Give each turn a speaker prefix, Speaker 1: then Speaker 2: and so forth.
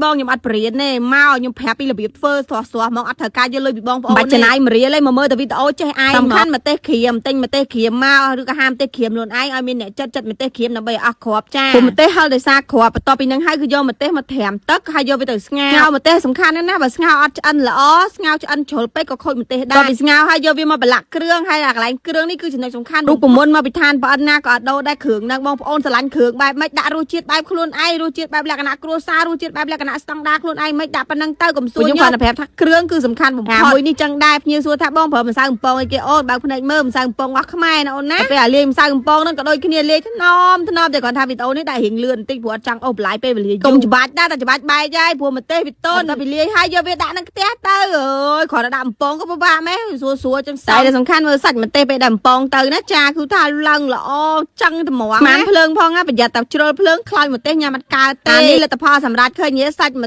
Speaker 1: បងខ្ញុំអត់បរៀនទេមកខ្ញុំប្រាប់ពីរបៀបធ្វើស្រួសមកអត់ត្រូវការយកលុយពីបងប្អូនបាច់ចំណាយមរៀលឯងមកមើលតែវីដេអូចេះឯងសំខាន់ម្ទេសក្រៀមទិញម្ទេសក្រៀមមកឬក៏ហាមម្ទេសក្រៀមខ្លួនឯងឲ្យមានអ្នកចិត្តម្ទេសក្រៀមដើម្បីឲ្យអស់គ្រាប់ចាព្រោះម្ទេសហឹលដោយសារគ្រាប់បន្ទាប់ពីនឹងហើយគឺយកម្ទេសមកត្រាំទឹកហើយយកវាទៅស្ងោរម្ទេសសំខាន់ណាស់បើស្ងោរអត់ឆ្អិនល្អស្ងោរឆ្អិនជ្រុលពេកក៏ខូចម្ទេសដែរពីស្ងោរហើយយកវាមកប្រឡាក់គ្រឿងហើយកន្លែងគ្រឿងនេះគឺចំណុចសំខាន់រូបមន្តមកពីឋានប្រអិនណាក៏អត់ដូរដែរគ្រឿងហ្នឹងបងប្អូនស្រឡាញ់គ្រឿងបែបម៉េចដាក់រសជាតិបែបខ្លួនឯងរសជាតិបែបលក្ខណៈគ្រួសាររសជាតិបែបលក្ខណៈស្តង់ដារខ្លួនឯងមិនដាក់ប៉ុណ្ណឹងទៅកុំសួរខ្ញុំគាត់ប្រាប់ថាគ្រឿងគឺសំខាន់បំផុតមួយនេះចឹងដែរភ្ញៀវសួរថាបងប្រើម្សៅកំប៉ុងអីគេអូនបើភ្នែកមើលម្សៅកំប៉ុងរបស់ខ្មែរណាអូនណាពេលអាលាយម្សៅកំប៉ុងហ្នឹងក៏ដូចគ្នាលាយថ្នមតែគាត់ថាវីដេអូនេះដែររៀងលឿនបន្តិចព្រោះអត់ចង់អូសបន្លាយពេលវេលាកុំច្បាច់ដែរតែច្បាច់បែកហើយព្រោះម្ទេសវាទន់ដល់ពេលលាយហើយយកវាដាក់នឹងខ្ទះទៅអើយគ្រាន់តែដាក់កំប៉ុងក៏ពិបាកម៉េះស្រួលចឹងតែសំខាន់មើលសាច់ម្ទេសពេលដាក់កំប៉ុងទៅណាចាគឺថាឡើងល្អចឹងត្មងស្មានភ្លើងផងណាប្រយ័ត្នតែជ្រុលភ្លើងខ្លោចម្ទេសញ៉ាំអត់កើតទេនេះលទ្ធផលសម្រាប់ឃើញសាច់ម្